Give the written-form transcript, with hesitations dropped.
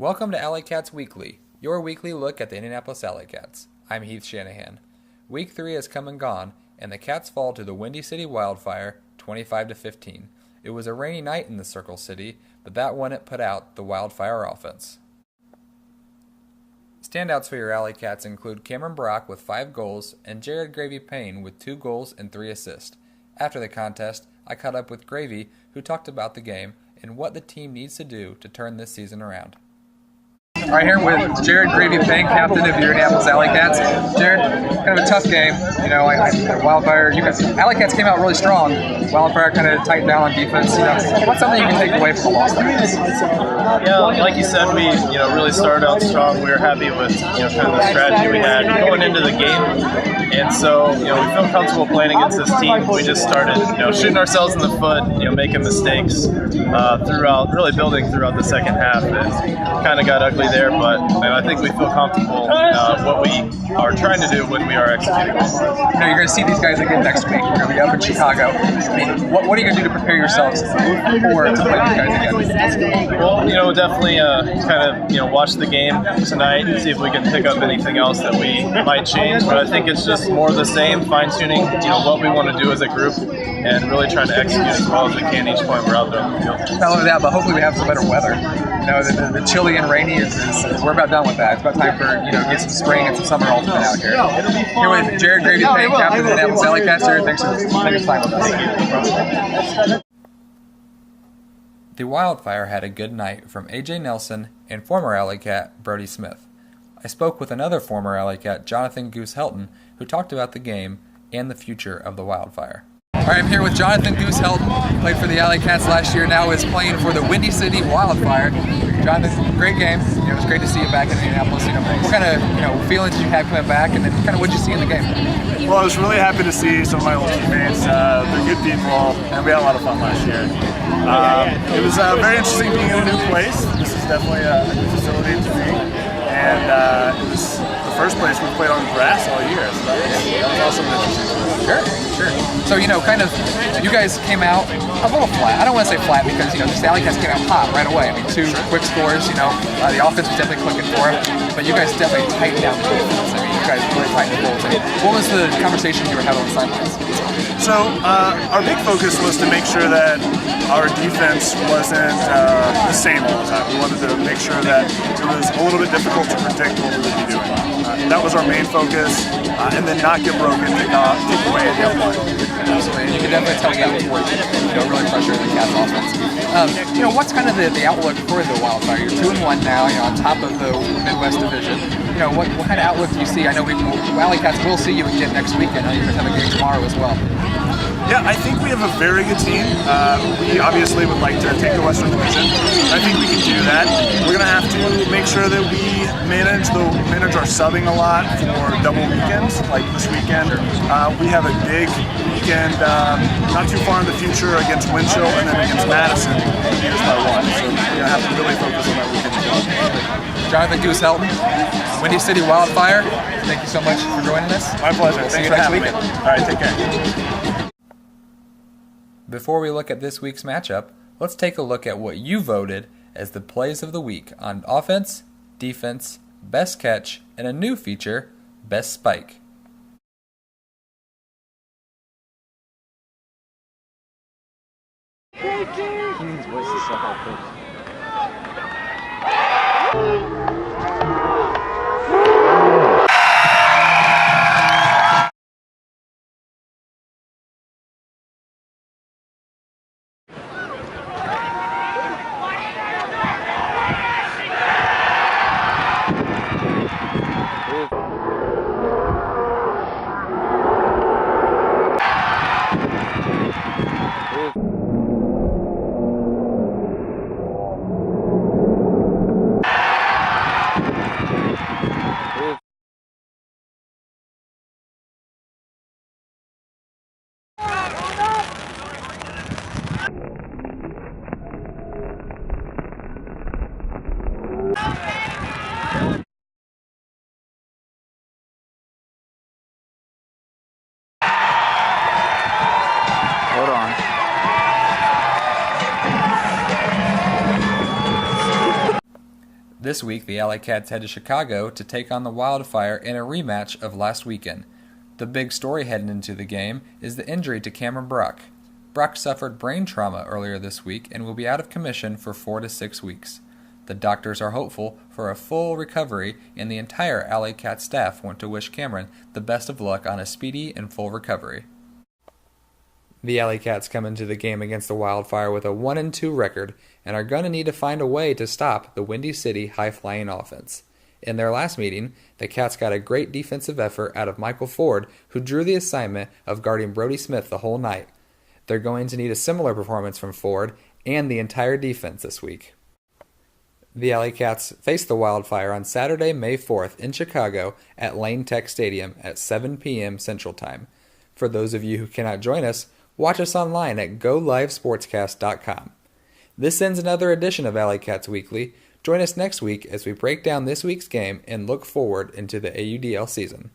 Welcome to AlleyCats Weekly, your weekly look at the Indianapolis AlleyCats. I'm Heath Shanahan. Week 3 has come and gone, and the Cats fall to the Windy City Wildfire 25-15. It was a rainy night in the Circle City, but that wouldn't put out the Wildfire offense. Standouts for your AlleyCats include Cameron Brock with 5 goals and Jared Gravy Payne with 2 goals and 3 assists. After the contest, I caught up with Gravy, who talked about the game and what the team needs to do to turn this season around. All right, here with Jared Gravy Payne, captain of your Indianapolis AlleyCats. Jared, kind of a tough game. You know, Wildfire, AlleyCats came out really strong. Wildfire kind of tightened down on defense. You know, what's something you can take away from the loss there? Yeah, like you said, we really started out strong. We were happy with kind of the strategy we had going into the game. And so, we feel comfortable playing against this team. We just started, shooting ourselves in the foot, making mistakes really building throughout the second half. It kind of got ugly there, but I think we feel comfortable what we are trying to do when we are executing. You're going to see these guys again next week. We're going to be up in Chicago. I mean, what are you going to do to prepare yourselves to play these guys again? Well, definitely watch the game tonight and see if we can pick up anything else that we might change. But I think it's just more of the same, fine-tuning, what we want to do as a group and really trying to execute as well as we can each point we're out there on the field. Not only that, but hopefully we have some better weather. The chilly and rainy is we're about done with that. It's about time for get some spring and some summer ultimate out here. Here with Jared Gravy Payne, captain of the Indianapolis AlleyCats. Thanks for taking the time with us. The Wildfire had a good night from AJ Nelson and former AlleyCat Brody Smith. I spoke with another former AlleyCat, Jonathan Goose Helton, who talked about the game and the future of the Wildfire. All right, I'm here with Jonathan Goose Helton, played for the AlleyCats last year, now is playing for the Windy City Wildfire. Jonathan, great game. It was great to see you back in Indianapolis. What kind of feelings did you have coming back, and then kind of what did you see in the game? Well, I was really happy to see some of my old teammates. They're good people, and we had a lot of fun last year. It was very interesting being in a new place. This is definitely a new facility to me, and it was the first place we played on grass all year, so that was also interesting. Sure. So, you guys came out a little flat. I don't want to say flat because, the AlleyCats came out hot right away. I mean, 2 quick scores, the offense was definitely clicking for it, but you guys definitely tightened down the defense. I mean, you guys really tightened the goals. I mean, what was the conversation you were having on the sidelines? So, our big focus was to make sure that our defense wasn't the same all the time. We wanted to make sure that it was a little bit difficult to predict what we would be doing. That was our main focus, and then not get broken, take away at the outline. Absolutely, and you can definitely tell that was working, really frustrating the Cats offense. What's kind of the outlook for the Wildfire? You're 2-1 now, on top of the Midwest Division. What kind of outlook do you see? I know AlleyCats will see you again next weekend. You're going to have a game tomorrow as well. Yeah, I think we have a very good team. We obviously would like to take the Western Division. I think we can do that. We're going to have to make sure that we manage our subbing a lot for double weekends, like this weekend. We have a big weekend not too far in the future against Winchell and then against Madison, beat us by 1. So we're going to have to really focus on that weekend. Jonathan Goose Helton, Windy City Wildfire, thank you so much for joining us. My pleasure. Thanks for having me. All right, take care. Before we look at this week's matchup, let's take a look at what you voted as the plays of the week on offense, defense, best catch, and a new feature, best spike. Keenan's voice is so high-pitched. This week, the AlleyCats head to Chicago to take on the Wildfire in a rematch of last weekend. The big story heading into the game is the injury to Cameron Brock. Brock suffered brain trauma earlier this week and will be out of commission for 4 to 6 weeks. The doctors are hopeful for a full recovery, and the entire AlleyCats staff want to wish Cameron the best of luck on a speedy and full recovery. The AlleyCats come into the game against the Wildfire with a 1-2 record and are going to need to find a way to stop the Windy City high-flying offense. In their last meeting, the Cats got a great defensive effort out of Michael Ford, who drew the assignment of guarding Brody Smith the whole night. They're going to need a similar performance from Ford and the entire defense this week. The AlleyCats face the Wildfire on Saturday, May 4th in Chicago at Lane Tech Stadium at 7 p.m. Central Time. For those of you who cannot join us, watch us online at GoLiveSportscast.com. This ends another edition of AlleyCats Weekly. Join us next week as we break down this week's game and look forward into the AUDL season.